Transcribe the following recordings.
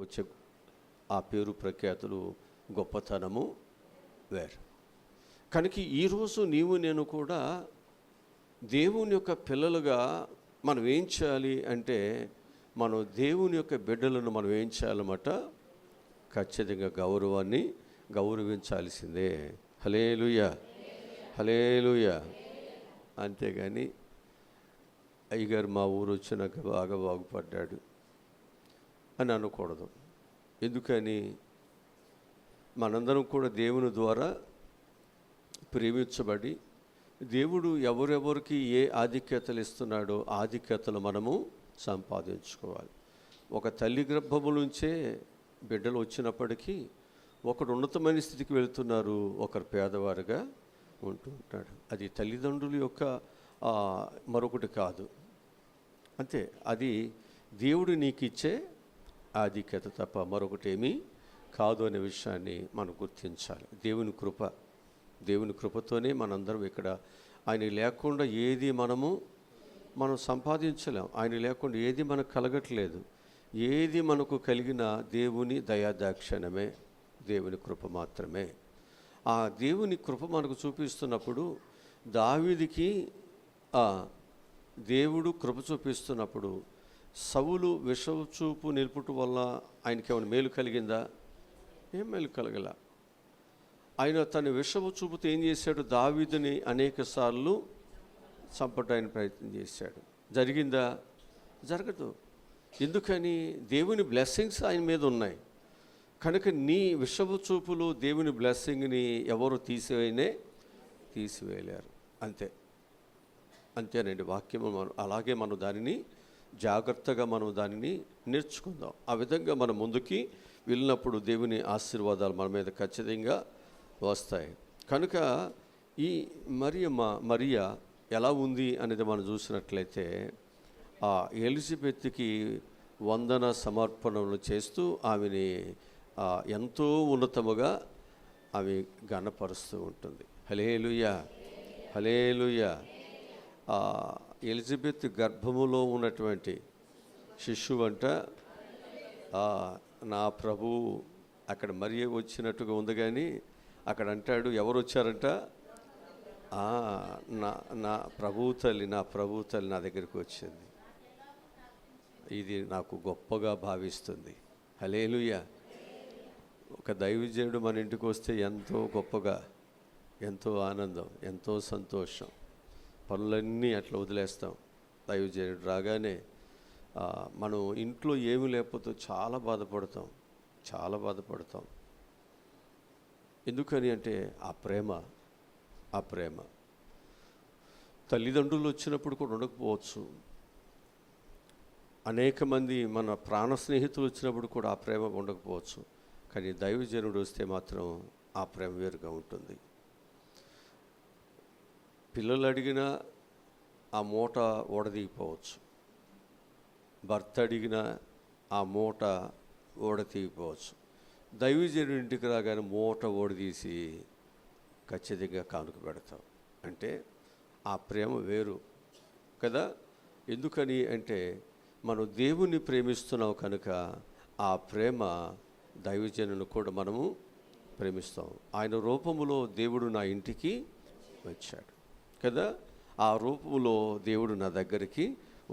వచ్చే ఆ పేరు ప్రఖ్యాతులు గొప్పతనము వేరు. కనుక ఈరోజు నీవు నేను కూడా దేవుని యొక్క పిల్లలుగా మనం ఏం చేయాలి అంటే, మనం దేవుని యొక్క బిడ్డలను మనం ఏం చేయాలన్నమాట, ఖచ్చితంగా గౌరవాన్ని గౌరవించాల్సిందే. హల్లెలూయా, హల్లెలూయా. అంతేగాని అయ్యగారు మా ఊరు వచ్చినాక బాగా బాగుపడ్డాడు అని అనకూడదు. ఎందుకని మనందరం కూడా దేవుని ద్వారా ప్రేమించబడి, దేవుడు ఎవరెవరికి ఏ ఆధిక్యతలు ఇస్తున్నాడో ఆధిక్యతలు మనము సంపాదించుకోవాలి. ఒక తల్లి గర్భము నుంచే బిడ్డలు వచ్చినప్పటికీ ఒకడు ఉన్నతమైన స్థితికి వెళుతున్నారు, ఒకరు పేదవారుగా ఉంటుంటాడు. అది తల్లిదండ్రుల యొక్క మరొకటి కాదు, అంతే. అది దేవుడు నీకు ఇచ్చే ఆధిక్యత తప్ప మరొకటేమీ కాదు అనే విషయాన్ని మనం గుర్తించాలి. దేవుని కృపతోనే మనందరం ఇక్కడ. ఆయన లేకుండా ఏది మనం సంపాదించలేం. ఆయన లేకుండా ఏది మనకు కలగట్లేదు. ఏది మనకు కలిగిన దేవుని దయాదాక్షిణ్యమే, దేవుని కృప మాత్రమే. ఆ దేవుని కృప మనకు చూపిస్తున్నప్పుడు, దావీదుకి దేవుడు కృప చూపిస్తున్నప్పుడు, సౌలు విషపు చూపు నిలుపుట వల్ల ఆయనకి ఏమైనా మేలు కలిగిందా? ఏం మేలు కలగల. ఆయన తన విషపు చూపుతో ఏం చేశాడు? దావీదుని అనేక సార్లు చంపడానికి ప్రయత్నం చేశాడు. జరిగిందా? జరగదు. ఎందుకని? దేవుని బ్లెస్సింగ్స్ ఆయన మీద ఉన్నాయి. కనుక నీ విషపు చూపులు దేవుని బ్లెస్సింగ్ని ఎవరు తీసివేయలేరు. అంతేనండి వాక్యము. అలాగే మనం దానిని జాగ్రత్తగా దానిని నేర్చుకుందాం. ఆ విధంగా మనం ముందుకి వెళ్ళినప్పుడు దేవుని ఆశీర్వాదాలు మన మీద ఖచ్చితంగా వస్తాయి. కనుక ఈ మరియా ఎలా ఉంది అనేది మనం చూసినట్లయితే, ఆ ఎలిజబెత్కి వందన సమర్పణలు చేస్తూ ఆమెని ఎంతో ఉన్నతముగా ఆమె గణపరుస్తూ ఉంటుంది. హల్లెలూయా, హల్లెలూయా. ఎలిజబెత్ గర్భములో ఉన్నటువంటి శిశువు అంట, నా ప్రభువు అక్కడ మరియ వచ్చినట్టుగా ఉంది. కానీ అక్కడ అంటాడు, ఎవరు వచ్చారంట? నా ప్రభువు తల్లి నా దగ్గరికి వచ్చింది. ఇది నాకు గొప్పగా భావిస్తుంది. హల్లెలూయా. ఒక దైవజనుడు మన ఇంటికి వస్తే ఎంతో గొప్పగా, ఎంతో ఆనందం, ఎంతో సంతోషం. పనులన్నీ అట్లా వదిలేస్తాం. దైవజనుడు రాగానే మనం ఇంట్లో ఏమీ లేకపోతే చాలా బాధపడతాం. ఎందుకని అంటే ఆ ప్రేమ తల్లిదండ్రులు వచ్చినప్పుడు కూడా ఉండకపోవచ్చు. అనేక మంది మన ప్రాణ స్నేహితులు వచ్చినప్పుడు కూడా ఆ ప్రేమ ఉండకపోవచ్చు. కానీ దైవజనుడు వస్తే మాత్రం ఆ ప్రేమ వేరుగా ఉంటుంది. పిల్లలు అడిగినా ఆ మూట ఓడదీగిపోవచ్చు. భర్త అడిగినా ఆ మూట ఓడతీగిపోవచ్చు. దైవజనుడి ఇంటికి రాగానే మూట ఓడదీసి ఖచ్చితంగా కానుక పెడతాం. అంటే ఆ ప్రేమ వేరు కదా. ఎందుకని అంటే మనం దేవుణ్ణి ప్రేమిస్తున్నాం కనుక ఆ ప్రేమ దైవజనుని కూడా మనము ప్రేమిస్తాం. ఆయన రూపములో దేవుడు నా ఇంటికి వచ్చాడు కదా. ఆ రూపంలో దేవుడు నా దగ్గరికి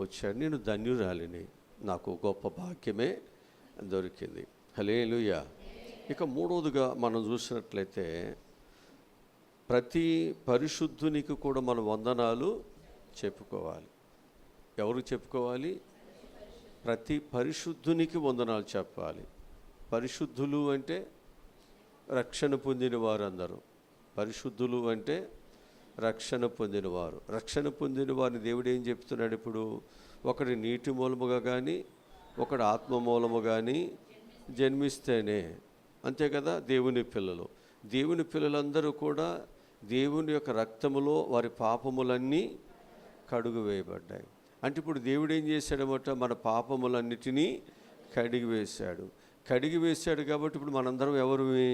వచ్చాడు. నేను ధన్యురాలిని, నాకు గొప్ప భాగ్యమే దొరికింది. హల్లెలూయా. ఇక మూడవదిగా మనం చూసినట్లయితే, ప్రతి పరిశుద్ధునికి కూడా మనం వందనాలు చెప్పుకోవాలి. ఎవరు చెప్పుకోవాలి? ప్రతి పరిశుద్ధునికి వందనాలు చెప్పాలి. పరిశుద్ధులు అంటే రక్షణ పొందిన వారు అందరూ. పరిశుద్ధులు అంటే రక్షణ పొందినవారు. రక్షణ పొందిన వారిని దేవుడు ఏం చెప్తున్నాడు? ఇప్పుడు ఒకటి నీటి మూలముగా కానీ, ఒకడు ఆత్మ మూలము కానీ జన్మిస్తేనే, అంతే కదా దేవుని పిల్లలందరూ కూడా దేవుని యొక్క రక్తములో వారి పాపములన్నీ కడుగు వేయబడ్డాయి. అంటే ఇప్పుడు దేవుడు ఏం చేశాడన్నమాట? మన పాపములన్నిటినీ కడిగి వేశాడు కాబట్టి ఇప్పుడు మనందరం ఎవరిమి?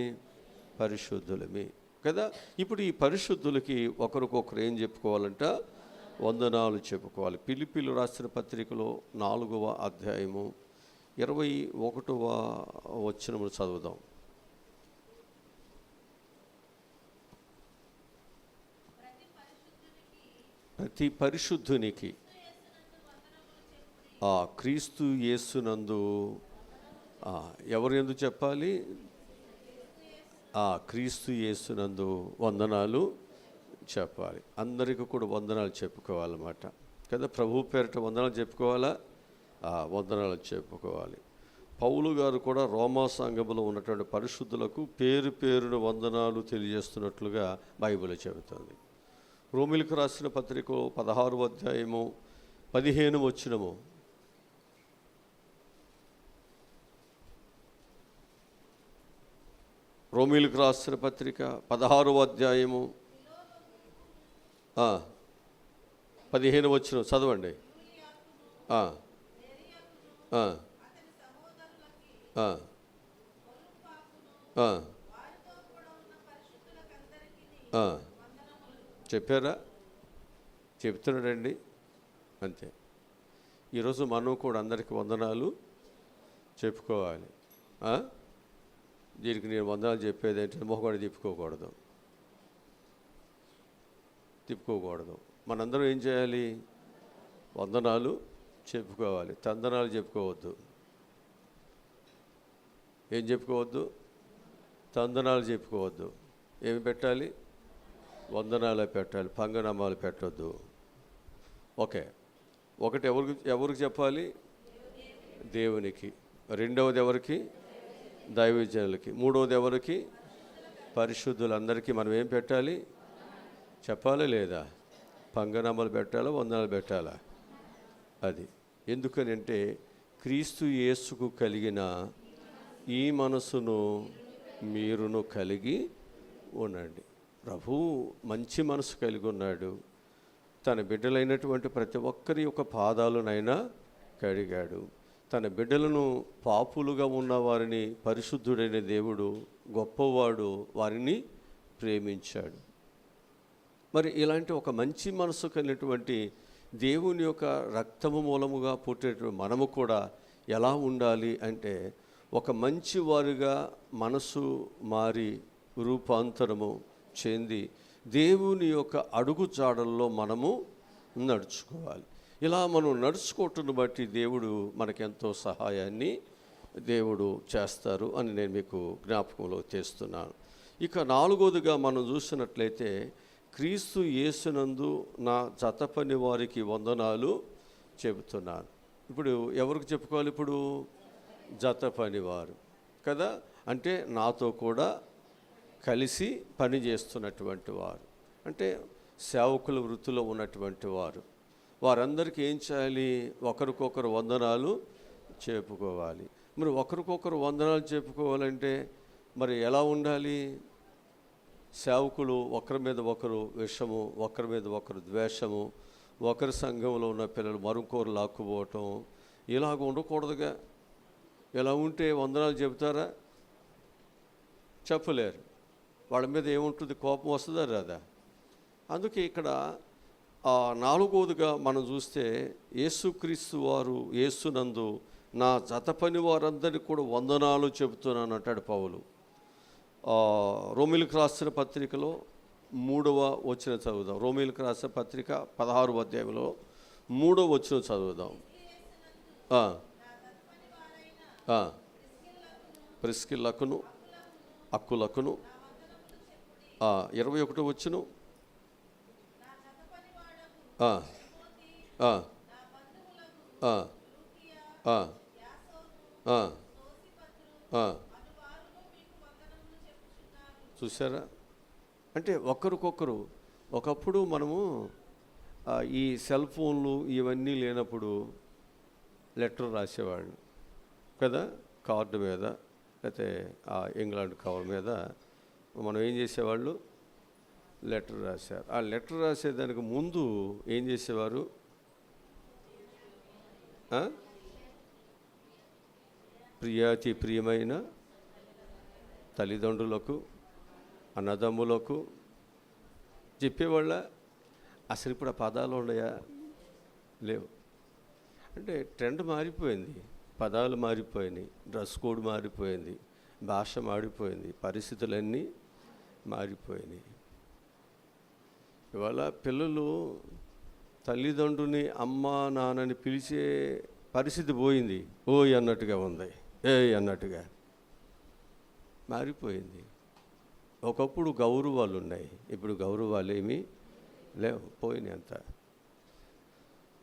పరిశుద్ధులమే కదా. ఇప్పుడు ఈ పరిశుద్ధులకి ఒకరికొకరు ఏం చెప్పుకోవాలంట? వందనాలు చెప్పుకోవాలి. ఫిలిప్పీయులకు రాసిన పత్రికలో 4వ అధ్యాయము 21వ వచనమును చదువుదాం. ప్రతి పరిశుద్ధునికి క్రీస్తు యేసునందు ఎవరు ఎందుకు చెప్పాలి? క్రీస్తు యేసునందు వందనాలు చెప్పాలి. అందరికీ కూడా వందనాలు చెప్పుకోవాలన్నమాట కదా. ప్రభు పేరిట వందనాలు చెప్పుకోవాలా? వందనాలు చెప్పుకోవాలి. పౌలు గారు కూడా రోమా సంఘములో ఉన్నటువంటి పరిశుద్ధులకు పేరు పేరున వందనాలు తెలియజేస్తున్నట్లుగా బైబిల్ చెబుతుంది. రోమిలకు రాసిన పత్రిక 16వ అధ్యాయము 15వ వచనము. రోమిలకు రాసిన పత్రిక 16వ అధ్యాయము 15వ వచనం చదవండి. చెప్పారా? చెప్తున్నాడండి అంతే. ఈరోజు మనం కూడా అందరికీ వందనాలు చెప్పుకోవాలి. దీనికి నేను వందనాలు చెప్పేది ఏంటంటే మొహం తిప్పుకోకూడదు. మనందరం ఏం చేయాలి? వందనాలు చెప్పుకోవాలి. తందనాలు చెప్పుకోవద్దు. ఏం చెప్పుకోవద్దు? తందనాలు చెప్పుకోవద్దు. ఏమి పెట్టాలి? వందనాలే పెట్టాలి. పంగనామాలు పెట్టద్దు. ఒకటి ఎవరికి చెప్పాలి? దేవునికి. రెండవది ఎవరికి? దైవజనులకి. మూడవది ఎవరికి? పరిశుద్ధులందరికీ మనం ఏం పెట్టాలి? చెప్పాలా లేదా? పంగనామాలు పెట్టాలా? వందనాలు పెట్టాలా? అది ఎందుకని అంటే క్రీస్తు యేసుకు కలిగిన ఈ మనసును మీరును కలిగి ఉండండి. ప్రభు మంచి మనసు కలిగి ఉన్నాడు. తన బిడ్డలైనటువంటి ప్రతి ఒక్కరి యొక్క పాదాలనైనా కడిగాడు. తన బిడ్డలను పాపులుగా ఉన్న వారిని పరిశుద్ధుడైన దేవుడు గొప్పవాడు వారిని ప్రేమించాడు. మరి ఇలాంటి ఒక మంచి మనసు కలిగినటువంటి దేవుని యొక్క రక్తము మూలముగా పుట్టేటువంటి మనము కూడా ఎలా ఉండాలి అంటే ఒక మంచి వారిగా మనసు మారి రూపాంతరము చెంది దేవుని యొక్క అడుగు జాడల్లో మనము నడుచుకోవాలి. ఇలా మనం నడుచుకోవటాన్ని బట్టి దేవుడు మనకెంతో సహాయాన్ని దేవుడు చేస్తారు అని నేను మీకు జ్ఞాపకంలో తెస్తున్నాను. ఇక 4వదిగా మనం చూసినట్లయితే క్రీస్తు యేసునందు నా జతపని వారికి వందనాలు చెబుతున్నాను. ఇప్పుడు ఎవరికి చెప్పుకోవాలి? ఇప్పుడు జత పనివారు కదా, అంటే నాతో కూడా కలిసి పని చేస్తున్నటువంటి వారు, అంటే సేవకుల వృత్తిలో ఉన్నటువంటి వారు. వారందరికీ ఏం చేయాలి? ఒకరికొకరు వందనాలు చెప్పుకోవాలి. మరి ఒకరికొకరు వందనాలు చెప్పుకోవాలంటే మరి ఎలా ఉండాలి? సేవకులు ఒకరి మీద ఒకరు విషము, ఒకరి మీద ఒకరు ద్వేషము, ఒకరి సంఘంలో ఉన్న పిల్లలు మరొకరు లాక్కుపోవటం, ఇలాగ ఉండకూడదుగా. ఎలా ఉంటే వందనాలు చెబుతారా? చెప్పలేరు. వాళ్ళ మీద ఏముంటుంది? కోపం వస్తుందా రాదా? అందుకే ఇక్కడ 4వదిగా మనం చూస్తే యేసుక్రీస్తు వారు యేసునందు నా జత పని వారందరికీ కూడా వందనాలు చెబుతున్నాను అంటాడు పౌలు. రోమిలకు రాసిన పత్రికలో 3వ వచనం చదువుదాం. రోమిలకు రాసిన పత్రిక 16వ అధ్యాయంలో 3వ వచనం చదువుదాం. ప్రిస్కిల్లకును అక్కులకును 21వ వచనం చూసారా? అంటే ఒకరికొకరు. ఒకప్పుడు మనము ఈ సెల్ ఫోన్లు ఇవన్నీ లేనప్పుడు లెటర్ రాసేవాళ్ళు కదా, కార్డు మీద లేకపోతే ఇంగ్లాండ్ కవర్ మీద మనం ఏం చేసేవాళ్ళు? లెటర్ రాశారు. ఆ లెటర్ రాసేదానికి ముందు ఏం చేసేవారు? ప్రియాతి ప్రియమైన తల్లిదండ్రులకు, అన్నదమ్ములకు చెప్పేవాళ్ళ. అసలు ఇప్పుడు ఆ పదాలు ఉన్నాయా? లేవు. అంటే ట్రెండ్ మారిపోయింది. పదాలు మారిపోయినాయి, డ్రెస్ కోడ్ మారిపోయింది, భాష మారిపోయింది, పరిస్థితులన్నీ మారిపోయినాయి. ఇవాళ పిల్లలు తల్లిదండ్రుని అమ్మ నాన్నని పిలిచే పరిస్థితి పోయింది. ఓయ్ అన్నట్టుగా ఉంది, ఏ అన్నట్టుగా మారిపోయింది. ఒకప్పుడు గౌరవాలు ఉన్నాయి, ఇప్పుడు గౌరవాలు ఏమీ లేవు, పోయినాయి అంతా.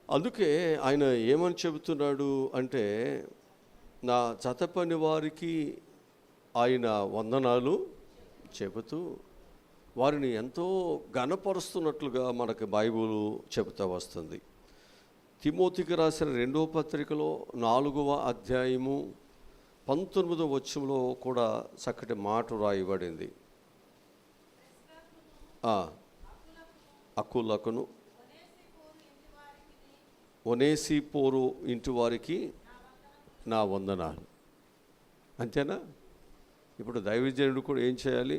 అందుకే ఆయన ఏమని చెబుతున్నాడు అంటే, నా జతపని వారికి ఆయన వందనాలు చెబుతూ వారిని ఎంతో ఘనపరుస్తున్నట్లుగా మనకు బైబిల్ చెబుతూ వస్తుంది. తిమోతికి రాసిన 2వ పత్రికలో 4వ అధ్యాయము 19వ వచనంలో కూడా చక్కటి మాట రాయబడింది. అకులకును ఒనేసిపోరు ఇంటి వారికి నా వందనాలు. అంతేనా? ఇప్పుడు దైవజనుడు కూడా ఏం చేయాలి?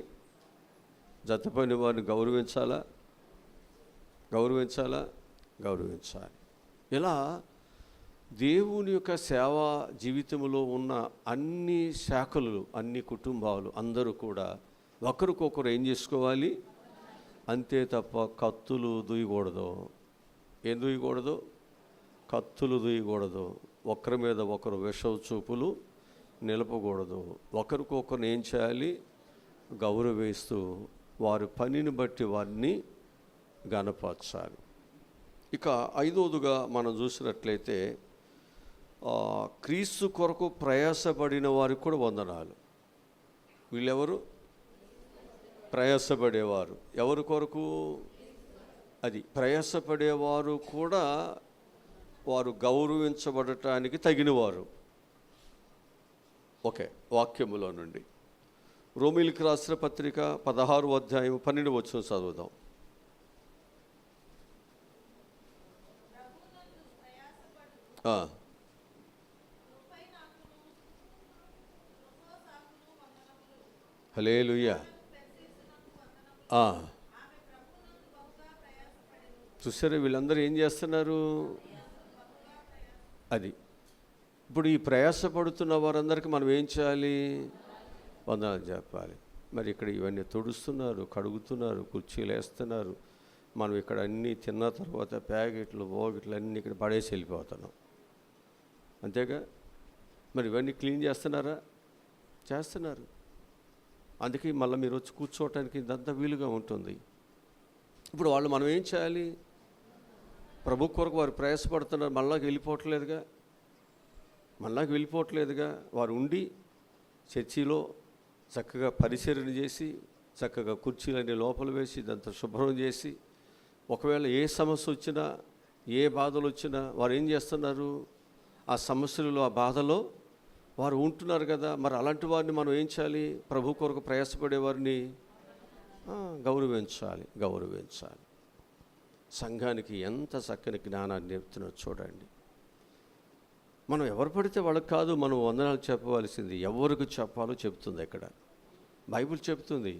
జతపని వారిని గౌరవించాలి. ఇలా దేవుని యొక్క సేవా జీవితంలో ఉన్న అన్ని శాఖలు, అన్ని కుటుంబాలు అందరూ కూడా ఒకరికొకరు ఏం చేసుకోవాలి? అంతే తప్ప కత్తులు దుయ్యకూడదు. ఏం దుయ్యకూడదు? కత్తులు దుయ్యకూడదు. ఒకరి మీద ఒకరు విష చూపులు నిలపకూడదు. ఒకరికొకరు ఏం చేయాలి? గౌరవిస్తూ వారి పనిని బట్టి వారిని గణపరచాలి. ఇక 5వదిగా మనం చూసినట్లయితే క్రీస్తు కొరకు ప్రయాసపడిన వారికి కూడా వందనాలు. వీళ్ళెవరు? ప్రయాసపడేవారు. ఎవరి కొరకు? అది ప్రయాసపడేవారు కూడా వారు గౌరవించబడటానికి తగినవారు. ఓకే, వాక్యములో నుండి రోమీయులకు రాసిన పత్రిక 16వ అధ్యాయం 12వ వచనం చదువుదాం. హల్లెలూయా. చూసారా, వీళ్ళందరూ ఏం చేస్తున్నారు? అది ఇప్పుడు ఈ ప్రయాసపడుతున్న వారందరికీ మనం ఏం చేయాలి? వందనాలు చెప్పాలి. మరి ఇక్కడ ఇవన్నీ తుడుస్తున్నారు, కడుగుతున్నారు, కుర్చీలు వేస్తున్నారు. మనం ఇక్కడ అన్నీ తిన్న తర్వాత ప్యాకెట్లు బోగిట్లు అన్నీ ఇక్కడ పడేసి వెళ్ళిపోతున్నాం. అంతేగా? మరి ఇవన్నీ క్లీన్ చేస్తున్నారా? చేస్తున్నారు. అందుకే మళ్ళీ మీరు వచ్చి కూర్చోవటానికి ఇదంతా వీలుగా ఉంటుంది. ఇప్పుడు వాళ్ళు మనం ఏం చేయాలి? ప్రభు కొరకు వారు ప్రయాసపడుతున్నారు, మళ్ళాకి వెళ్ళిపోవట్లేదుగా. వారు ఉండి చర్చిలో చక్కగా పరిశీలన చేసి, చక్కగా కుర్చీలన్నీ లోపల వేసి, ఇదంతా శుభ్రం చేసి, ఒకవేళ ఏ సమస్య వచ్చినా, ఏ బాధలు వచ్చినా వారు ఏం చేస్తున్నారు? ఆ సమస్యలలో, ఆ బాధలో వారు ఉంటున్నారు కదా. మరి అలాంటి వారిని మనం ఏం చేయాలి? ప్రభు కొరకు ప్రయాసపడే వారిని గౌరవించాలి. సంఘానికి ఎంత చక్కని జ్ఞానాన్ని నేర్పుతున్నారు చూడండి. మనం ఎవరు పడితే వాళ్ళకి కాదు మనం వందనాలు చెప్పవలసింది, ఎవరికి చెప్పాలో చెప్తుంది. ఇక్కడ బైబిల్ చెప్తుంది.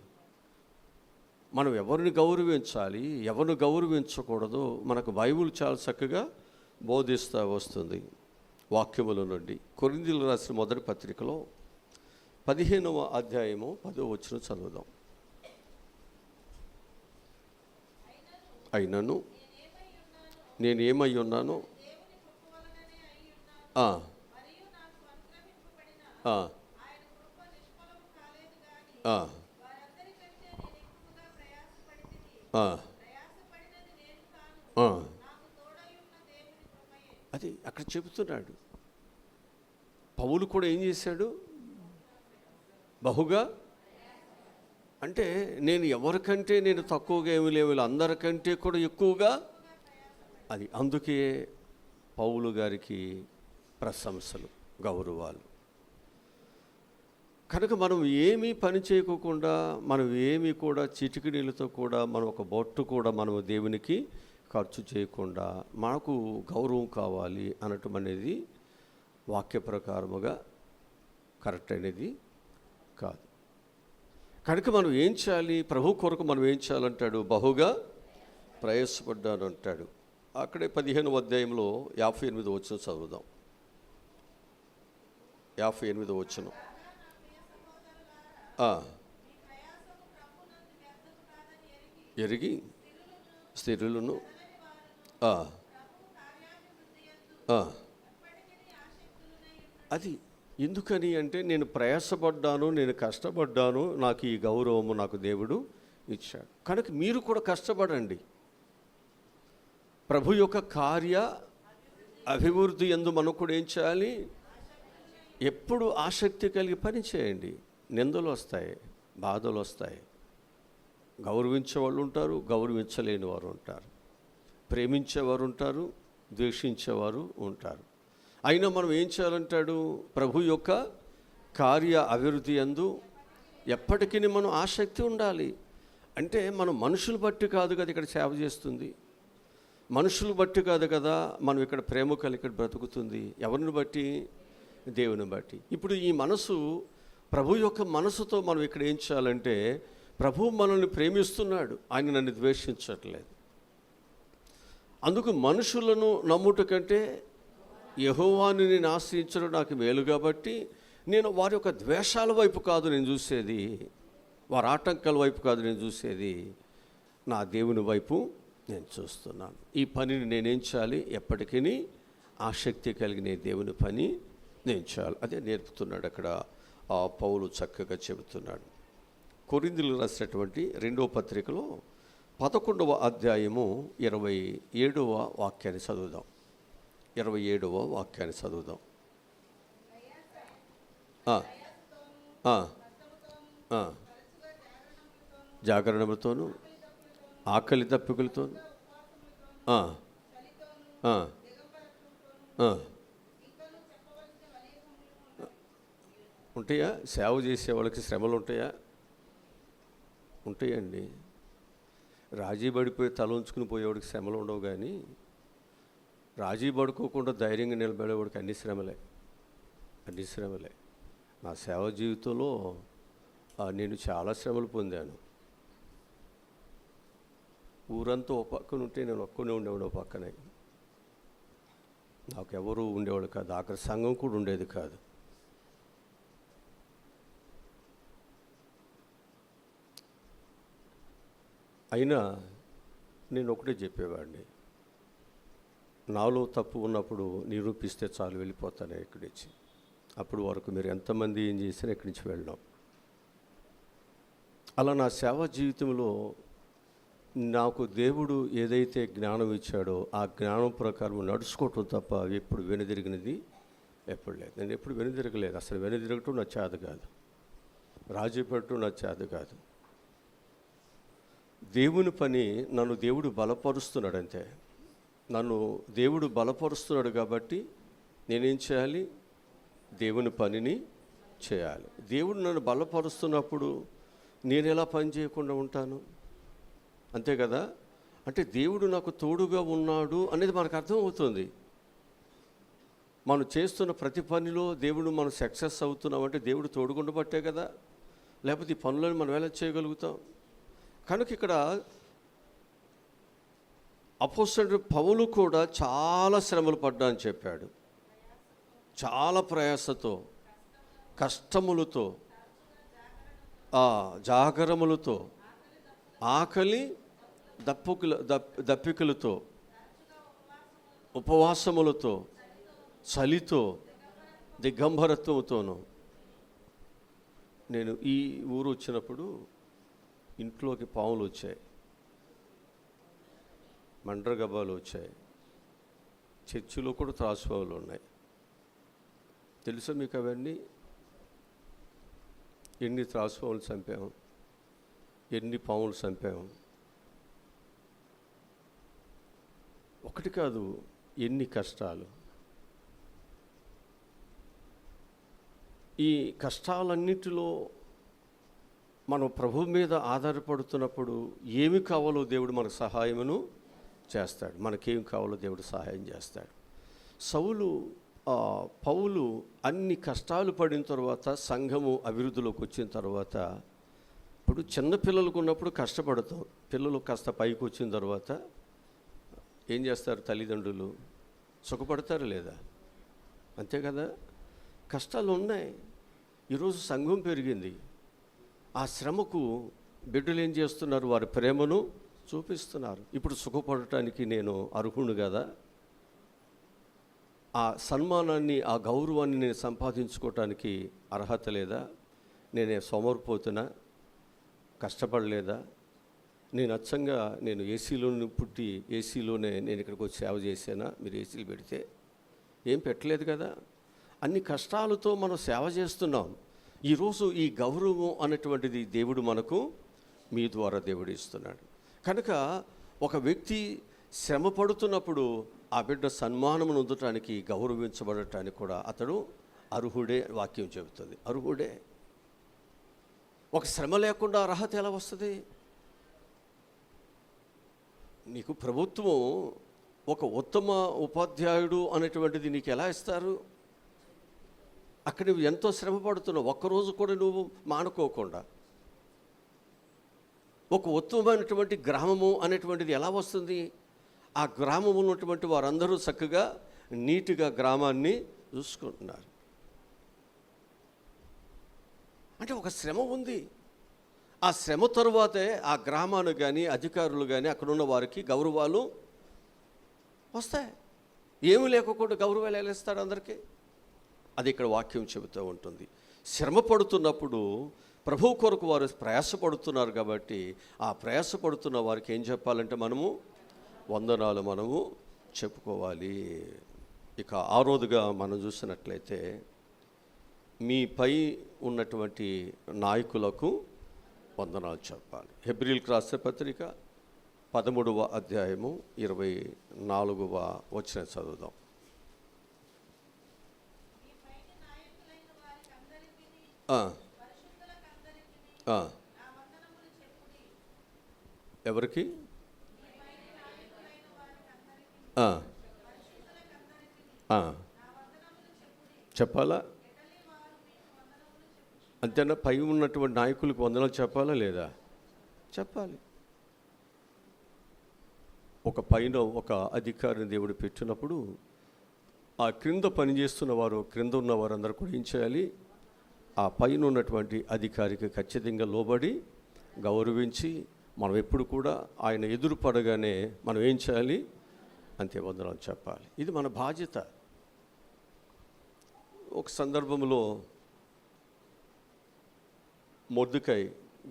మనం ఎవరిని గౌరవించాలి, ఎవరిని గౌరవించకూడదు, మనకు బైబిల్ చాలా చక్కగా బోధిస్తూ వస్తుంది. వాక్యముల నుండి కొరింథీయులకు రాసిన మొదటి పత్రికలో 15వ అధ్యాయము 10వ వచనం చదువుదాం. అయినను నేనేమై ఉన్నానో అది అక్కడ చెబుతున్నాడు. పౌలు కూడా ఏం చేశాడు? బహుగా అంటే నేను తక్కువగా ఏమి లేవు, అందరికంటే కూడా ఎక్కువగా. అది అందుకే పౌలు గారికి ప్రశంసలు, గౌరవాలు. కనుక మనం ఏమీ పని చేయకోకుండా, మనం ఏమీ కూడా చిటికినీళ్ళతో కూడా, మనం ఒక బొట్టు కూడా మనం దేవునికి ఖర్చు చేయకుండా మనకు గౌరవం కావాలి అనటం అనేది వాక్య ప్రకారముగా కరెక్ట్ అనేది కాదు. కనుక మనం ఏం చేయాలి? ప్రభు కొరకు మనం ఏం చేయాలంటాడు? బహుగా ప్రయాసపడ్డాను అంటాడు. అక్కడే 15వ అధ్యాయంలో 58వ వచనం చదువుదాం. 58వ వచనం. ఎరిగి స్థిరులను అది ఎందుకని అంటే, నేను ప్రయాసపడ్డాను, నేను కష్టపడ్డాను, నాకు ఈ గౌరవము నాకు దేవుడు ఇచ్చాడు. కనుక మీరు కూడా కష్టపడండి. ప్రభు యొక్క కార్య అభివృద్ధి యందు మనం కూడా ఏం చేయాలి? ఎప్పుడు ఆసక్తి కలిగి పని చేయండి. నిందలు వస్తాయి, బాధలు వస్తాయి, గౌరవించే వాళ్ళు ఉంటారు, గౌరవించలేని వారు ఉంటారు, ప్రేమించేవారు ఉంటారు, ద్వేషించేవారు ఉంటారు. అయినా మనం ఏం చేయాలంటాడు? ప్రభు యొక్క కార్య అభివృద్ధి యందు ఎప్పటికీ మనం ఆసక్తి ఉండాలి. అంటే మనం మనుషులు బట్టి కాదు కదా ఇక్కడ సేవ చేస్తుంది, మనుషులు బట్టి కాదు కదా మనం ఇక్కడ ప్రేమ కలిగి ఇక్కడ బ్రతుకుతుంది. ఎవరిని బట్టి? దేవుని బట్టి. ఇప్పుడు ఈ మనసు, ప్రభు యొక్క మనసుతో మనం ఇక్కడ ఏం చేయాలంటే, ప్రభు మనల్ని ప్రేమిస్తున్నాడు, ఆయన నన్ను ద్వేషించట్లేదు. అందుకు మనుషులను నమ్ముట కంటే యెహోవాను నేను ఆశ్రయించడం నాకు మేలు కాబట్టి, నేను వారి యొక్క ద్వేషాల వైపు కాదు నేను చూసేది, వారి ఆటంకాల వైపు కాదు నేను చూసేది, నా దేవుని వైపు నేను చూస్తున్నాను. ఈ పనిని నేనేం చేయాలి? ఎప్పటికీ ఆసక్తి కలిగిన దేవుని పని నేను చేయాలి. అదే నేర్పుతున్నాడు అక్కడ పౌలు చక్కగా చెబుతున్నాడు. కొరింథీయులకు రాసినటువంటి 2వ పత్రికలో 11వ అధ్యాయము 27వ వాక్యాన్ని చదువుదాం. 27వ వాక్యాన్ని చదువుదాం. జాగరణముతోను, ఆకలి దప్పికలతోను, ఉంటాయా? సేవ చేసే వాళ్ళకి శ్రమలు ఉంటాయా? ఉంటాయండి. రాజీ పడిపోయి తల ఉంచుకుని పోయేవాడికి శ్రమలు ఉండవు, కానీ రాజీ పడుకోకుండా ధైర్యంగా నిలబడేవాడికి అన్ని శ్రమలే, అన్ని శ్రమలే. నా సేవ జీవితంలో నేను చాలా శ్రమలు పొందాను. ఊరంతా ఓ పక్కన ఉంటే నేను ఒక్కనే ఉండేవాడు ఓ పక్కనే, నాకు ఎవరు ఉండేవాడు కాదు, అక్కడ సంఘం కూడా ఉండేది కాదు. అయినా నేను ఒకటే చెప్పేవాడిని, నాలో తప్పు ఉన్నప్పుడు నిరూపిస్తే చాలు, వెళ్ళిపోతాను ఇక్కడి నుంచి. అప్పుడు వరకు మీరు ఎంతమంది ఏం చేసినా ఇక్కడి నుంచి వెళ్ళడం. అలా నా సేవా జీవితంలో నాకు దేవుడు ఏదైతే జ్ఞానం ఇచ్చాడో ఆ జ్ఞానం ప్రకారం నడుచుకోవటం తప్ప ఎప్పుడు వెనుదిరిగినది ఎప్పుడు లేదు. నేను ఎప్పుడు వెనుదిరగలేదు. అసలు వెనుదిరగటం నా చేత కాదు, రాజీ పడటం నా చేత కాదు. దేవుని పని నన్ను దేవుడు బలపరుస్తున్నాడు అంతే. నన్ను దేవుడు బలపరుస్తున్నాడు కాబట్టి నేనేం చేయాలి? దేవుని పనిని చేయాలి. దేవుడు నన్ను బలపరుస్తున్నప్పుడు నేను ఎలా పని చేయకుండా ఉంటాను? అంతే కదా. అంటే దేవుడు నాకు తోడుగా ఉన్నాడు అనేది మనకు అర్థమవుతుంది. మనం చేస్తున్న ప్రతి పనిలో దేవుడు మనం సక్సెస్ అవుతున్నామంటే దేవుడు తోడుగుండబట్టే కదా, లేకపోతే ఈ పనులను మనం ఎలా చేయగలుగుతాం? కనుక ఇక్కడ అపోస్తలుడు పౌలు కూడా చాలా శ్రమలు పడ్డా అని చెప్పాడు. చాలా ప్రయాసతో, కష్టములతో, జాగరములతో, ఆకలి దప్పికలతో, ఉపవాసములతో, చలితో, దిగంబరత్వంతోనూ. నేను ఈ ఊరు వచ్చినప్పుడు ఇంట్లోకి పాములు వచ్చాయి, మండ్రగబ్బాలు వచ్చాయి, చర్చిలో కూడా త్రాసుపాములు ఉన్నాయి. తెలుసా మీకు అవన్నీ? ఎన్ని త్రాసుపాములు చంపాము, ఎన్ని పాములు చంపాము. ఒకటి కాదు, ఎన్ని కష్టాలు. ఈ కష్టాలన్నిటిలో మనం ప్రభు మీద ఆధారపడుతున్నప్పుడు ఏమి కావాలో దేవుడు మనకు సహాయమును చేస్తాడు. మనకేం కావాలో దేవుడు సహాయం చేస్తాడు. పౌలు అన్ని కష్టాలు పడిన తర్వాత, సంఘము అభివృద్ధిలోకి వచ్చిన తర్వాత, ఇప్పుడు చిన్న పిల్లలకు ఉన్నప్పుడు కష్టపడతాం, పిల్లలు కాస్త పైకి వచ్చిన తర్వాత ఏం చేస్తారు? తల్లిదండ్రులు సుఖపడతారు లేదా? అంతే కదా. కష్టాలు ఉన్నాయి. ఈరోజు సంఘం పెరిగింది. ఆ శ్రమకు బిడ్డలు ఏం చేస్తున్నారు? వారి ప్రేమను చూపిస్తున్నారు. ఇప్పుడు సుఖపడటానికి నేను అర్హుడు కదా, ఆ సన్మానాన్ని, ఆ గౌరవాన్ని నేను సంపాదించుకోవటానికి అర్హత లేదా? నేనే సోమరిపోతున్నా, కష్టపడలేదా? నేను అచ్చంగా నేను ఏసీలోనే పుట్టి ఏసీలోనే నేను ఇక్కడికి వచ్చి సేవ చేశానా? మీరు ఏసీలు పెడితే ఏం పెట్టలేదు కదా. అన్ని కష్టాలతో మనం సేవ చేస్తున్నాం. ఈరోజు ఈ గౌరవం అనేటువంటిది దేవుడు మనకు మీ ద్వారా దేవుడు ఇస్తున్నాడు. కనుక ఒక వ్యక్తి శ్రమ పడుతున్నప్పుడు ఆ బిడ్డ సన్మానం పొందటానికి, గౌరవించబడటానికి కూడా అతడు అర్హుడే. వాక్యం చెబుతుంది అర్హుడే. ఒక శ్రమ లేకుండా అర్హత ఎలా వస్తుంది? నీకు ప్రభుత్వం ఒక ఉత్తమ ఉపాధ్యాయుడు అనేటువంటిది నీకు ఎలా ఇస్తారు? అక్కడ నువ్వు ఎంతో శ్రమ పడుతున్నావు, ఒక్కరోజు కూడా నువ్వు మానుకోకుండా. ఒక ఉత్తమమైనటువంటి గ్రామము అనేటువంటిది ఎలా వస్తుంది? ఆ గ్రామం ఉన్నటువంటి వారందరూ చక్కగా నీట్గా గ్రామాన్ని చూసుకుంటున్నారు. అంటే ఒక శ్రమ ఉంది. ఆ శ్రమ తరువాతే ఆ గ్రామాన్ని కానీ, అధికారులు కానీ, అక్కడున్న వారికి గౌరవాలు వస్తాయి. ఏమి లేకుండా గౌరవాలు ఎలా ఇస్తాడు అందరికీ? అది ఇక్కడ వాక్యం చెబుతూ ఉంటుంది. శ్రమ పడుతున్నప్పుడు ప్రభు కొరకు వారు ప్రయాసపడుతున్నారు కాబట్టి, ఆ ప్రయాసపడుతున్న వారికి ఏం చెప్పాలంటే మనము వందనాలు మనము చెప్పుకోవాలి. ఇక ఆరోదుగా మనం చూసినట్లయితే, మీపై ఉన్నటువంటి నాయకులకు వందనాలు చెప్పాలి. హెబ్రీయులకు రాసిన పత్రిక 13వ అధ్యాయము 24వ వచనం చదువుదాం. ఎవరికి? చెప్పాలా? అంతేనా? పై ఉన్నటువంటి నాయకులకు వందనాలు చెప్పాలా లేదా? చెప్పాలి. ఒక పైన ఒక అధికారిని దేవుడు పెట్టినప్పుడు ఆ క్రింద పనిచేస్తున్న వారు, క్రింద ఉన్న వారందరూ కూడా ఏం చేయాలి? ఆ పైన ఉన్నటువంటి అధికారికి ఖచ్చితంగా లోబడి గౌరవించి, మనం ఎప్పుడు కూడా ఆయన ఎదురు పడగానే మనం ఏం చేయాలి? అంతే, వందనాలు చెప్పాలి. ఇది మన బాధ్యత. ఒక సందర్భంలో మొర్దెకై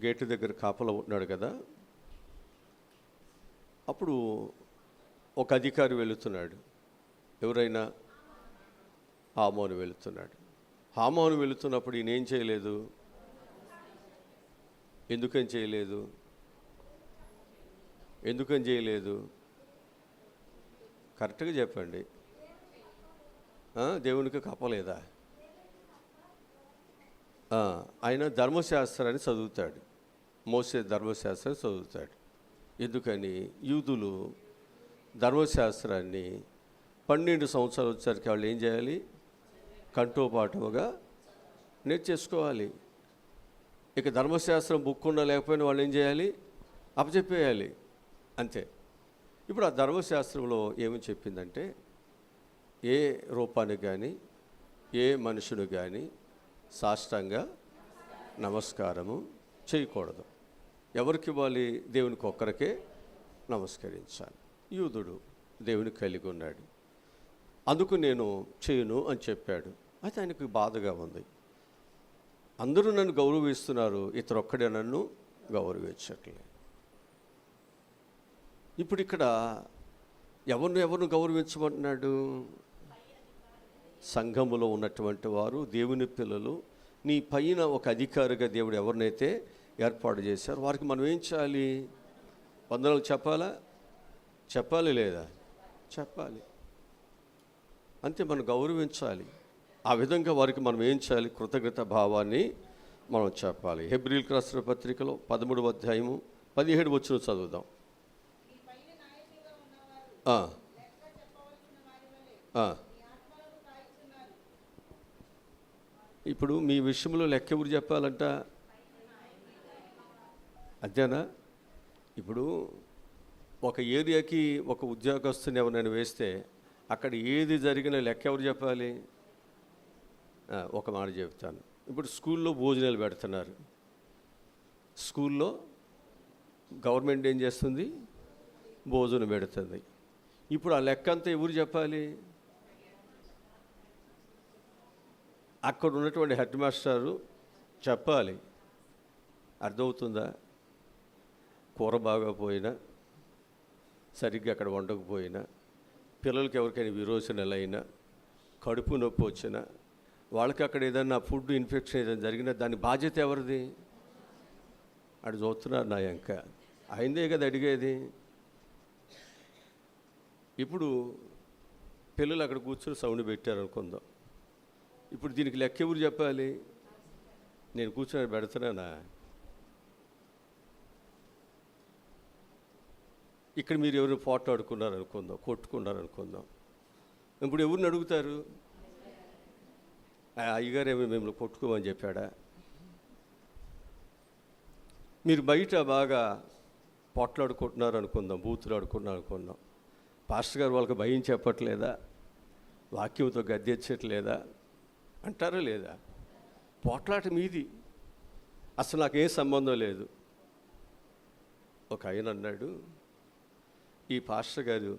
గేటు దగ్గర కాపలా ఉన్నాడు కదా. అప్పుడు ఒక అధికారి వెళుతున్నాడు. ఎవరైనా? హామాను వెళుతున్నాడు. హామాను వెళుతున్నప్పుడు ఈయన ఏం చేయలేదు? ఎందుకని చేయలేదు? ఎందుకని చేయలేదు? కరెక్ట్గా చెప్పండి. దేవునికి కప్పలేదా? ఆయన ధర్మశాస్త్రాన్ని చదువుతాడు, మోసే ధర్మశాస్త్రాన్ని చదువుతాడు. ఎందుకని? యూదులు ధర్మశాస్త్రాన్ని 12 సంవత్సరాలు వచ్చేసరికి వాళ్ళు ఏం చేయాలి? కంఠోపాఠముగా నేర్చేసుకోవాలి. ఇక ధర్మశాస్త్రం బుక్ ఉన్నా లేకపోయినా వాళ్ళు ఏం చేయాలి? అప్పచెప్పేయాలి. అంతే. ఇప్పుడు ఆ ధర్మశాస్త్రంలో ఏమని చెప్పిందంటే, ఏ రూపానికి కానీ, ఏ మనుషుడు కానీ సాష్టాంగ నమస్కారము చేయకూడదు. ఎవరికి ఇవ్వాలి? దేవునికి ఒక్కరికే నమస్కరించాలి. యూదుడు దేవుని కలిగి ఉన్నాడు, అందుకు నేను చేయను అని చెప్పాడు. అయితే ఆయనకు బాధగా ఉంది. అందరూ నన్ను గౌరవిస్తున్నారు, ఇతరొక్కడే నన్ను గౌరవించట్లేదు. ఇప్పుడు ఇక్కడ ఎవరిని గౌరవించమంటున్నాడు? సంఘములో ఉన్నటువంటి వారు, దేవుని పిల్లలు. నీ పైన ఒక అధికారిగా దేవుడు ఎవరినైతే ఏర్పాటు చేశారో వారికి మనం ఏం చేయాలి? వందనాలు చెప్పాలా? చెప్పాలి లేదా? చెప్పాలి. అంతే, మనం గౌరవించాలి. ఆ విధంగా వారికి మనం ఏం చేయాలి? కృతజ్ఞత భావాన్ని మనం చెప్పాలి. హెబ్రీయులకు రాసిన పత్రికలో 13వ అధ్యాయము 17 వచనం చదువుదాం. ఇప్పుడు మీ విషయంలో లెక్క ఎవరు చెప్పాలంట? అంతేనా? ఇప్పుడు ఒక ఏరియాకి ఒక ఉద్యోగస్తుని ఎవరైనా వేస్తే అక్కడ ఏది జరిగినా లెక్క ఎవరు చెప్పాలి? ఒక మాట చెప్తాను. ఇప్పుడు స్కూల్లో భోజనాలు పెడుతున్నారు. స్కూల్లో గవర్నమెంట్ ఏం చేస్తుంది? భోజనం పెడుతుంది. ఇప్పుడు ఆ లెక్క అంతా ఎవరు చెప్పాలి? అక్కడ ఉన్నటువంటి హెడ్ మాస్టారు చెప్పాలి. అర్థమవుతుందా? కూర బాగోపోయినా, సరిగ్గా అక్కడ వండకపోయినా, పిల్లలకి ఎవరికైనా విరోచనలు అయినా, కడుపు నొప్పి వచ్చినా, వాళ్ళకి అక్కడ ఏదైనా ఫుడ్ ఇన్ఫెక్షన్ ఏదైనా జరిగినా దాని బాధ్యత ఎవరిది? అటు చూస్తున్నారు నా ఎంక. అయిందే కదా అడిగేది. ఇప్పుడు పిల్లలు అక్కడ కూర్చొని సౌండ్ పెట్టారు అనుకుందాం. ఇప్పుడు దీనికి లెక్క ఎవరు చెప్పాలి? నేను కూర్చొని పెడుతున్నానా? ఇక్కడ మీరు ఎవరు పోట్లాడుకున్నారు అనుకుందాం, కొట్టుకున్నారు అనుకుందాం. ఇప్పుడు ఎవరిని అడుగుతారు? అయ్యగారు ఏమి మిమ్మల్ని కొట్టుకోమని చెప్పాడా? మీరు బయట బాగా పోట్లాడుకుంటున్నారు అనుకుందాం, బూతులు ఆడుకున్నారు అనుకుందాం. పాస్టర్ గారు వాళ్ళకి భయం చెప్పట్లేదా? వాక్యంతో గద్దెచ్చట్లేదా అంటారా లేదా? పోట్లాట మీది, అసలు నాకేం సంబంధం లేదు. ఒక ఆయన అన్నాడు, ఈ పాస్టర్ గారు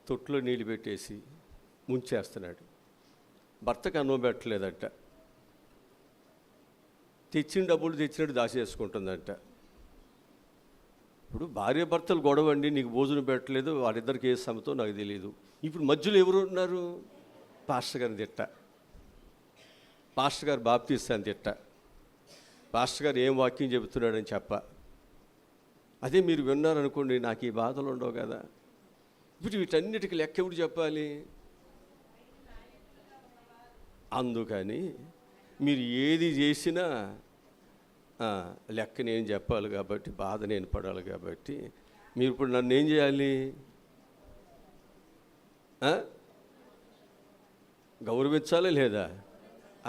తొట్టులో నీళ్ళు పెట్టేసి ముంచేస్తున్నాడు, భర్తకు అన్నం పెట్టలేదంట, తెచ్చిన డబ్బులు తెచ్చినట్టు దాచేసుకుంటుందంట. ఇప్పుడు భార్య భర్తలు గొడవ అండి, నీకు భోజనం పెట్టలేదు, వాళ్ళిద్దరికి ఏ సమతో నాకు తెలియదు. ఇప్పుడు మధ్యలో ఎవరు ఉన్నారు? పాస్టర్ గారిని తిట్ట, పాస్టర్ గారు బాప్తీస్తాను తిట్ట, పాస్టర్ గారు ఏం వాక్యం చెబుతున్నాడని చెప్ప. అదే మీరు విన్నారనుకోండి, నాకు ఈ బాధలు ఉండవు కదా. ఇప్పుడు వీటన్నిటికీ లెక్క ఎవరు చెప్పాలి? అందుకని మీరు ఏది చేసినా లెక్క నేను చెప్పాలి కాబట్టి, బాధ నేను పడాలి కాబట్టి, మీరు ఇప్పుడు నన్ను ఏం చేయాలి? గౌరవించాలి లేదా?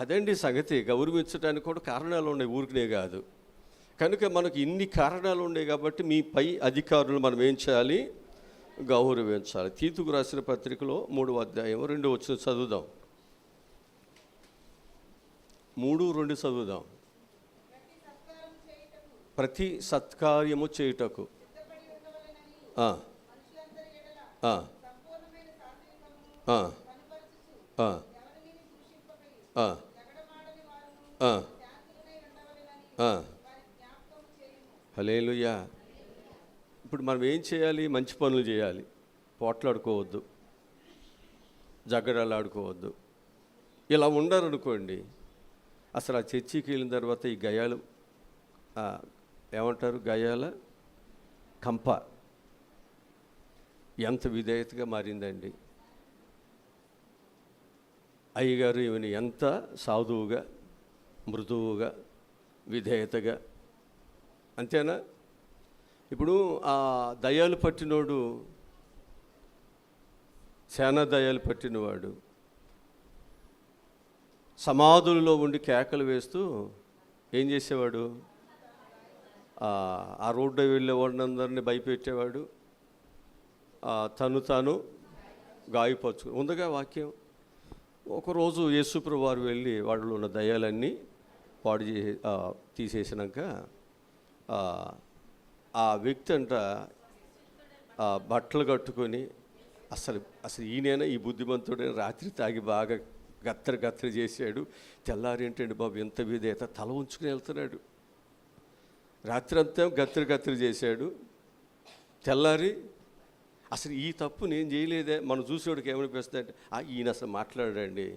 అదండి సంగతి. గౌరవించడానికి కూడా కారణాలు ఉన్నాయి, ఊరికనే కాదు. కనుక మనకు ఇన్ని కారణాలు ఉన్నాయి కాబట్టి మీ పై అధికారులు మనం ఏం చేయాలి? గౌరవించాలి. తీతుకు రాసిన పత్రికలో 3వ అధ్యాయం 2వ వచనం చదువుదాం. 3:2 చదువుదాం. ప్రతి సత్కార్యము చేయుటకు హల్లెలూయా. ఇప్పుడు మనం ఏం చేయాలి? మంచి పనులు చేయాలి. పోట్లాడుకోవద్దు, జగడాలు ఆడుకోవద్దు. ఇలా ఉండరనుకోండి, అసలు ఆ చర్చికి వెళ్ళిన తర్వాత ఈ గయాలు ఏమంటారు? గయాల కంప ఎంత విధేయతగా మారిందండి. అయ్యగారు ఈమెను ఎంత సాధువుగా, మృదువుగా, విధేయతగా, అంతేనా? ఇప్పుడు ఆ దయాలు పట్టినోడు, శానా దయాలు పట్టినవాడు సమాధుల్లో ఉండి కేకలు వేస్తూ ఏం చేసేవాడు? ఆ రోడ్డు వెళ్ళేవాడినందరినీ భయపెట్టేవాడు, తను తాను గాయపరచు ఉందగా వాక్యం. ఒకరోజు యేసుప్రభువు వారు వెళ్ళి వాడిలో ఉన్న దయాలన్నీ పాడు తీసేసినాక ఆ వ్యక్తి అంట బట్టలు కట్టుకొని, అసలు ఈయనైనా ఈ బుద్ధిమంతుడైన రాత్రి తాగి బాగా గత్తరి చేశాడు, తెల్లారి ఏంటండి బాబు ఎంత విధేయత, తల ఉంచుకుని వెళ్తున్నాడు. రాత్రి అంతా గత్తరి చేశాడు, తెల్లారి అసలు ఈ తప్పు నేను చేయలేదే. మనం చూసేవాడికి ఏమనిపిస్తుంది అంటే, ఈయన అసలు మాట్లాడండి,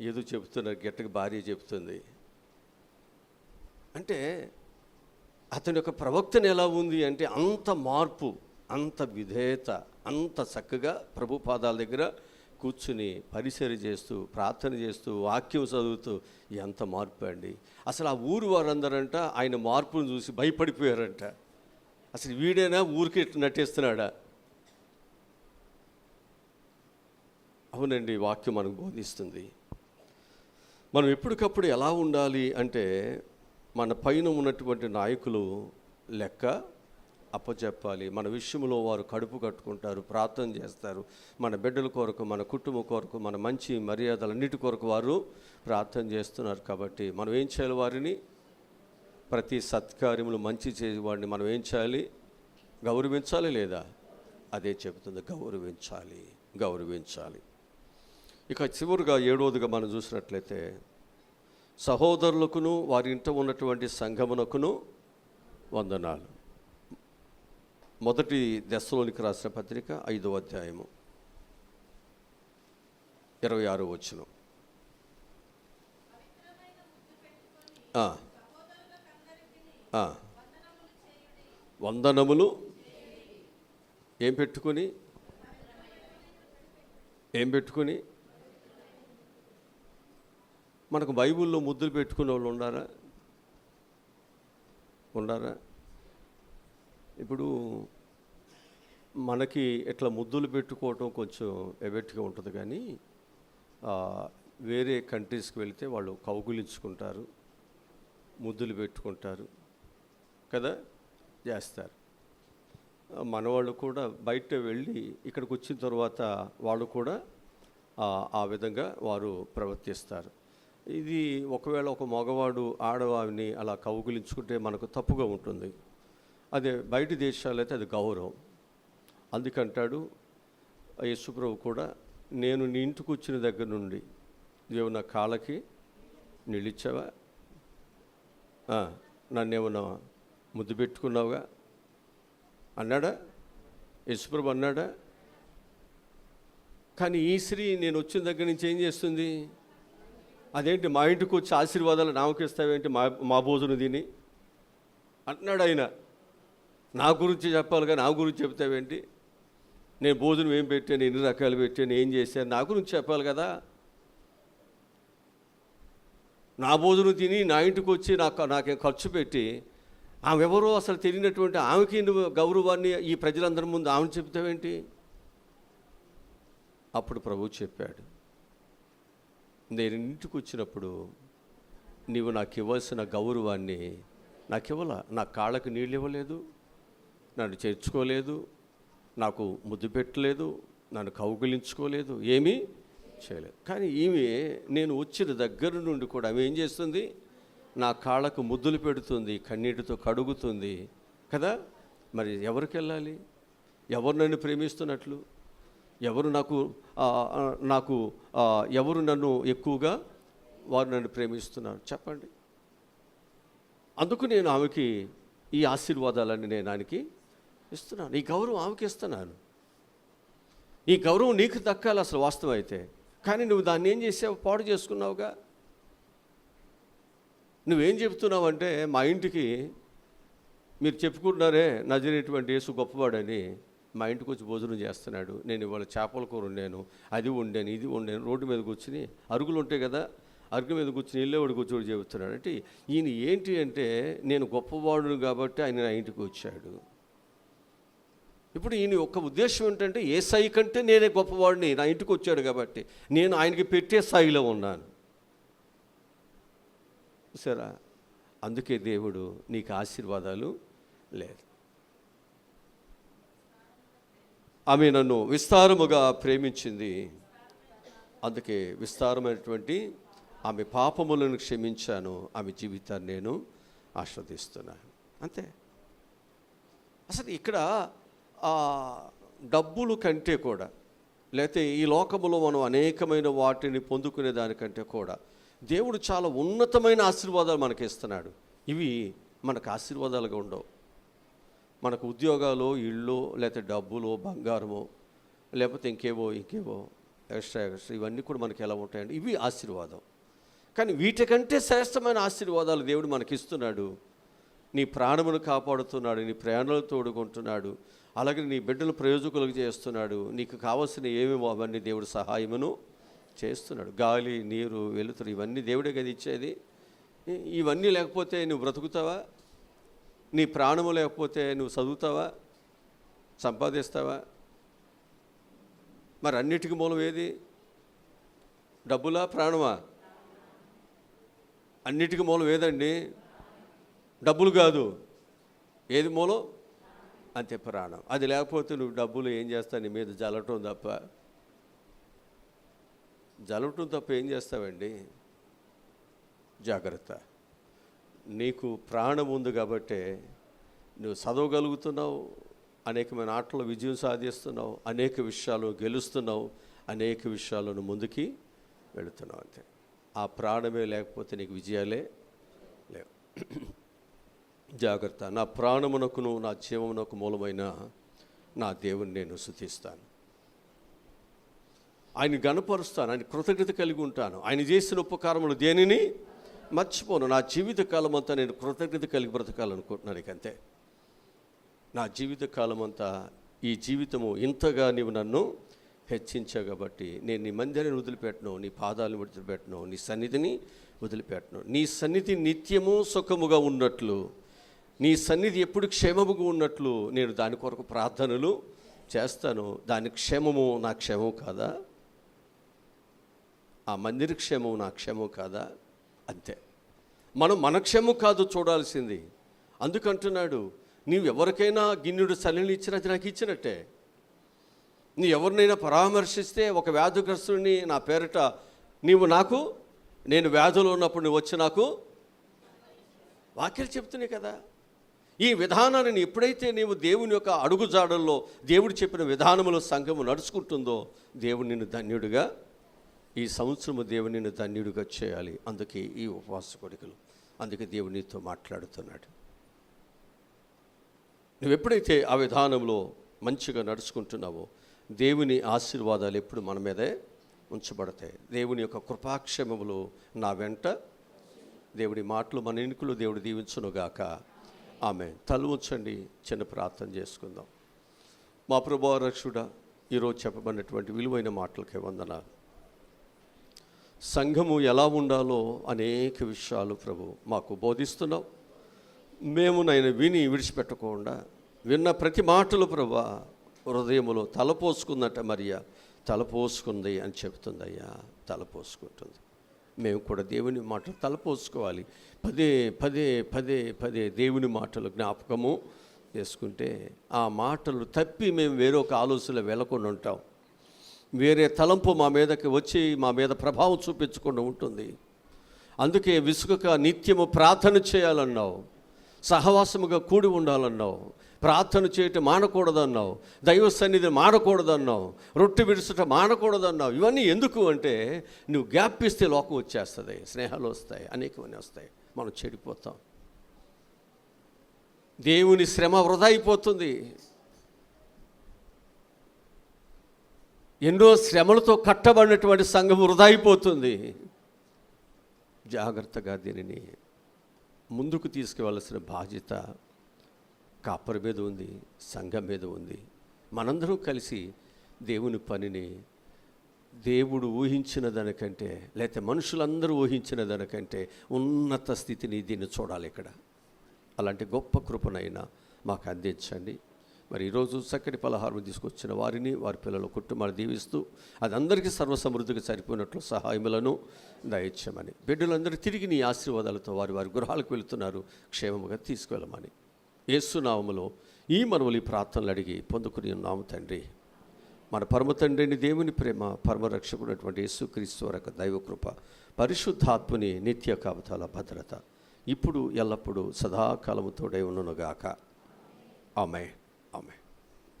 ఏదో చెబుతున్నారు, గట్టిగా భార్య చెబుతుంది అంటే, అతని యొక్క ప్రవక్తన ఎలా ఉంది అంటే అంత మార్పు, అంత విధేయత, అంత చక్కగా ప్రభు పాదాల దగ్గర కూర్చుని పరిచర్య చేస్తూ, ప్రార్థన చేస్తూ, వాక్యం చదువుతూ, ఎంత మార్పు అండి. అసలు ఆ ఊరు వారందరంట ఆయన మార్పును చూసి భయపడిపోయారంట. అసలు వీడైనా ఊరికి నటిస్తున్నాడా? అవునండి, వాక్యం మనకు బోధిస్తుంది. మనం ఎప్పటికప్పుడు ఎలా ఉండాలి అంటే, మన పైన ఉన్నటువంటి నాయకులు లెక్క అప్పచెప్పాలి. మన విషయంలో వారు కడుపు కట్టుకుంటారు, ప్రార్థన చేస్తారు. మన బిడ్డల కొరకు, మన కుటుంబం కొరకు, మన మంచి మర్యాదలన్నిటి కొరకు వారు ప్రార్థన చేస్తున్నారు. కాబట్టి మనం ఏం చేయాలి? వారిని ప్రతి సత్కార్యములు మంచి చేసేవాడిని మనం ఏం చేయాలి? గౌరవించాలి లేదా? అదే చెబుతుంది, గౌరవించాలి, గౌరవించాలి. ఇక చివరిగా 7వదిగా మనం చూసినట్లయితే, సహోదరులకును వారి ఇంట ఉన్నటువంటి సంఘమునకును వందనాలు. మొదటి దెస్సలోనికి రాసిన పత్రిక 5వ అధ్యాయము 26వ వచనం. వందనములు ఏం పెట్టుకుని మనకు బైబిల్లో ముద్దులు పెట్టుకునే వాళ్ళు ఉన్నారా? ఇప్పుడు మనకి ఇట్లా ముద్దులు పెట్టుకోవటం కొంచెం ఎబెట్గా ఉంటుంది, కానీ వేరే కంట్రీస్కి వెళితే వాళ్ళు కౌగులించుకుంటారు, ముద్దులు పెట్టుకుంటారు కదా, చేస్తారు. మనవాళ్ళు కూడా బయట వెళ్ళి ఇక్కడికి వచ్చిన తర్వాత వాళ్ళు కూడా ఆ విధంగా వారు ప్రవర్తిస్తారు. ఇది ఒకవేళ ఒక మగవాడు ఆడవాడిని అలా కౌగులించుకుంటే మనకు తప్పుగా ఉంటుంది. అదే బయట దేశాల్లో అయితే అది గౌరవం. అందుకంటాడు యేసుప్రభు కూడా, నేను నీ ఇంటికి వచ్చిన దగ్గర నుండి నువ్వు నా కాళ్ళకి నిలిచావా? నన్నేమన్నా ముద్దు పెట్టుకున్నావుగా అన్నాడా? యేసుప్రభు అన్నాడా? కానీ ఈ స్త్రీ నేను వచ్చిన దగ్గర నుంచి ఏం చేస్తుంది? అదేంటి మా ఇంటికి వచ్చి ఆశీర్వాదాలు నామకి ఇస్తావేంటి, మా భోజనం తిని అంటున్నాడు ఆయన. నా గురించి చెప్పాలిగా, నా గురించి చెప్తావేంటి? నేను భోజనం ఏం పెట్టాను, ఎన్ని రకాలు పెట్టాను, ఏం చేశాను, నా గురించి చెప్పాలి కదా. నా భోజనం తిని నా ఇంటికి వచ్చి నాకేం ఖర్చు పెట్టి ఆమె ఎవరో అసలు తెలియనటువంటి ఆమెకి నువ్వు గౌరవాన్ని ఈ ప్రజలందరి ముందు ఆమెను చెప్తావేంటి? అప్పుడు ప్రభువు చెప్పాడు, నేను ఇంటికి వచ్చినప్పుడు నీవు నాకు ఇవ్వాల్సిన గౌరవాన్ని నాకు ఇవ్వాల. నా కాళ్ళకు నీళ్ళు ఇవ్వలేదు, నన్ను చేర్చుకోలేదు, నాకు ముద్దు పెట్టలేదు, నన్ను కౌగిలించుకోలేదు, ఏమీ చేయలేదు. కానీ ఈమె నేను వచ్చిన దగ్గర నుండి కూడా ఆమె ఏం చేస్తుంది? నా కాళ్ళకు ముద్దులు పెడుతుంది, కన్నీటితో కడుగుతుంది కదా. మరి ఎవరికి వెళ్ళాలి? ఎవరు నన్ను ప్రేమిస్తున్నట్లు? ఎవరు ఎవరు నన్ను ఎక్కువగా వారు నన్ను ప్రేమిస్తున్నారు చెప్పండి. అందుకు నేను ఆమెకి ఈ ఆశీర్వాదాలన్నీ నేను ఆయనకి ఇస్తున్నాను, ఈ గౌరవం ఆమెకి ఇస్తున్నాను. ఈ గౌరవం నీకు దక్కాలి అసలు వాస్తవం అయితే. కానీ నువ్వు దాన్ని ఏం చేసావు? పాడు చేసుకున్నావుగా. నువ్వేం చెప్తున్నావు అంటే, మా ఇంటికి మీరు చెప్పుకుంటున్నారే నజరేటువంటి యేసు గొప్పవాడని, మా ఇంటికి వచ్చి భోజనం చేస్తున్నాడు, నేను ఇవాళ చేపల కూర వండాను, అది వండాను, ఇది వండాను, రోడ్డు మీద కూర్చుని అరుగులు ఉంటాయి కదా, అరుగు మీద కూర్చుని ఇల్లేవాడు కూర్చోడు చెబుతున్నాడు. అంటే ఈయన ఏంటి అంటే, నేను గొప్పవాడును కాబట్టి ఆయన నా ఇంటికి వచ్చాడు. ఇప్పుడు ఈయన ఒక్క ఉద్దేశం ఏంటంటే, ఏ స్థాయి కంటే నేనే గొప్పవాడిని, నా ఇంటికి వచ్చాడు కాబట్టి నేను ఆయనకి పెట్టే స్థాయిలో ఉన్నాను. సరే, అందుకే దేవుడు నీకు ఆశీర్వాదాలు లేదు. ఆమె నన్ను విస్తారముగా ప్రేమించింది, అందుకే విస్తారమైనటువంటి ఆమె పాపములను క్షమించాను, ఆమె జీవితాన్ని నేను ఆస్వాదిస్తున్నాను. అంతే. అసలు ఇక్కడ డబ్బులు కంటే కూడా, లేకపోతే ఈ లోకములో మనం అనేకమైన వాటిని పొందుకునే దానికంటే కూడా దేవుడు చాలా ఉన్నతమైన ఆశీర్వాదాలు మనకి ఇస్తున్నాడు. ఇవి మనకు ఆశీర్వాదాలుగా ఉండవు. మనకు ఉద్యోగాలు, ఇళ్ళు, లేకపోతే డబ్బులు, బంగారము, లేకపోతే ఇంకేవో ఎక్స్ట్రా ఇవన్నీ కూడా మనకి ఎలా ఉంటాయండి? ఇవి ఆశీర్వాదం. కానీ వీటికంటే శ్రేష్టమైన ఆశీర్వాదాలు దేవుడు మనకి ఇస్తున్నాడు. నీ ప్రాణమును కాపాడుతున్నాడు, నీ ప్రయాణాలు తోడుకుంటున్నాడు, అలాగే నీ బిడ్డలు ప్రయోజకులకు చేస్తున్నాడు. నీకు కావాల్సిన ఏమేమో అవన్నీ దేవుడు సహాయమును చేస్తున్నాడు. గాలి, నీరు, వెలుతురు ఇవన్నీ దేవుడే కదా ఇచ్చేది. ఇవన్నీ లేకపోతే నువ్వు బ్రతుకుతావా? నీ ప్రాణము లేకపోతే నువ్వు చదువుతావా, సంపాదిస్తావా? మరి అన్నిటికీ మూలం ఏది? డబ్బులా, ప్రాణమా? అన్నిటికీ మూలం ఏదండి? డబ్బులు కాదు. ఏది మూలం? అంతే ప్రాణం. అది లేకపోతే నువ్వు డబ్బులు ఏం చేస్తావు? నీ మీద జలటం తప్ప ఏం చేస్తావండి? జాగ్రత్త. నీకు ప్రాణం ఉంది కాబట్టే నువ్వు చదవగలుగుతున్నావు, అనేకమైన ఆటల్లో విజయం సాధిస్తున్నావు, అనేక విషయాలు గెలుస్తున్నావు, అనేక విషయాలను ముందుకి వెళుతున్నావు. అంతే. ఆ ప్రాణమే లేకపోతే నీకు విజయాలే లేవు. జాగ్రత్త. నా ప్రాణమునకును నా జీవమునకు మూలమైన నా దేవుని నేను స్తుతిస్తాను, ఆయన గణపరుస్తాను, ఆయన కృతజ్ఞత కలిగి ఉంటాను. ఆయన చేసిన ఉపకారములు దేనిని మర్చిపోను. నా జీవితకాలం అంతా నేను కృతజ్ఞత కలిగి బ్రతకాలనుకుంటున్నాను. అంతే. నా జీవితకాలం అంతా ఈ జీవితము ఇంతగా నీవు నన్ను హెచ్చించావు కాబట్టి నేను నీ మందిరాన్ని వదిలిపెట్టను, నీ పాదాలను వదిలిపెట్టను, నీ సన్నిధిని వదిలిపెట్టను. నీ సన్నిధి నిత్యము సుఖముగా ఉన్నట్లు, నీ సన్నిధి ఎప్పుడు క్షేమముగా ఉన్నట్లు నేను దాని కొరకు ప్రార్థనలు చేస్తాను. దాని క్షేమము నా క్షేమం కాదా? ఆ మందిర క్షేమం నా క్షేమం కాదా? అంతే. మనం మన క్షేమం కాదు చూడాల్సింది. అందుకంటున్నాడు, నీవు ఎవరికైనా గిన్నెడు చలిని ఇచ్చినా అది నాకు ఇచ్చినట్టే. నీ ఎవరినైనా పరామర్శిస్తే, ఒక వ్యాధిగ్రస్తుడిని నా పేరిట నీవు నాకు, నేను వ్యాధులు ఉన్నప్పుడు నువ్వు వచ్చి నాకు వాక్యాలు చెప్తున్నాయి కదా. ఈ విధానాన్ని ఎప్పుడైతే నీవు దేవుని యొక్క అడుగుజాడల్లో దేవుడు చెప్పిన విధానములో సంఘము నడుచుకుంటుందో, దేవుడు నిన్ను ధన్యుడిగా, ఈ సంవత్సరము దేవుడు నిన్ను ధన్యుడిగా చేయాలి. అందుకే ఈ ఉపవాస కోరికలు, అందుకే దేవుడు నీతో మాట్లాడుతున్నాడు. నువ్వు ఎప్పుడైతే ఆ విధానంలో మంచిగా నడుచుకుంటున్నావో, దేవుని ఆశీర్వాదాలు ఎప్పుడు మన మీదే ఉంచబడతాయి. దేవుని యొక్క కృపాక్షేమములు నా వెంట. దేవుడి మాటలు మన ఎన్నికలు దేవుడు దీవించునుగాక. ఆమె. తల ఉంచండి, చిన్న ప్రార్థన చేసుకుందాం. మా ప్రభువా రక్షకుడా, ఈరోజు చెప్పబడినటువంటి విలువైన మాటలకే వందనాలు. సంఘము ఎలా ఉండాలో అనేక విషయాలు ప్రభు మాకు బోధిస్తున్నావు. మేము నైనా విని విడిచిపెట్టకుండా విన్న ప్రతి మాటలు ప్రభా హృదయములో తలపోసుకుందట. మరియా తలపోసుకుంది అని చెప్తుంది. అయ్యా తలపోసుకుంటుంది. మేము కూడా దేవుని మాటలు తలపోసుకోవాలి. పదే పదే పదే పదే దేవుని మాటలు జ్ఞాపకము చేసుకుంటే ఆ మాటలు తప్పి మేము వేరొక ఆలోచనలో వెళ్ళకుండా ఉంటాం. వేరే తలంపు మా మీదకి వచ్చి మా మీద ప్రభావం చూపించకుండా ఉంటుంది. అందుకే విసుగక నిత్యము ప్రార్థన చేయాలన్నావు, సహవాసముగా కూడి ఉండాలన్నావు, ప్రార్థన చేయటం మానకూడదన్నావు, దైవ సన్నిధి మానకూడదన్నావు, రొట్టె విడుచుట మానకూడదన్నావు. ఇవన్నీ ఎందుకు అంటే నువ్వు గ్యాప్ ఇస్తే లోకం వచ్చేస్తుంది, స్నేహాలు వస్తాయి, అనేకమని వస్తాయి, మనం చెడిపోతాం. దేవుని శ్రమ వృధా అయిపోతుంది. ఎన్నో శ్రమలతో కట్టబడినటువంటి సంఘం వృధా అయిపోతుంది. జాగ్రత్తగా దీనిని ముందుకు తీసుకువెళ్ళాల్సిన బాధ్యత కాపరి మీద ఉంది, సంఘం మీద ఉంది. మనందరం కలిసి దేవుని పనిని దేవుడు ఊహించిన దానికంటే, లేకపోతే మనుషులందరూ ఊహించిన దానికంటే ఉన్నత స్థితిని దీన్ని చూడాలి. ఇక్కడ అలాంటి గొప్ప కృపనైనా మాకు అందించండి. మరి ఈరోజు చక్కటి పలహారం తీసుకొచ్చిన వారిని, వారి పిల్లల కుటుంబాన్ని దీవిస్తూ అది అందరికీ సర్వసమృద్ధిగా సరిపోయినట్లు సహాయములను దయచేయమని, బిడ్డలందరూ తిరిగి నీ ఆశీర్వాదాలతో వారి వారి గృహాలకు వెళుతున్నారు, క్షేమముగా తీసుకువెళ్ళమని యేసు నామములో ఈ మనవులు ఈ ప్రార్థనలు అడిగి పొందుకుని ఉన్నాము తండ్రి. మన పరమ తండ్రిని దేవుని ప్రేమ, పరమరక్షకుడైనటువంటి యేసుక్రీస్తు వరకు దైవకృప, పరిశుద్ధాత్మని నిత్య కాపుదల భద్రత ఇప్పుడు ఎల్లప్పుడూ సదాకాలము తోడై ఉండునుగాక. ఆమేన్. ఆమేన్.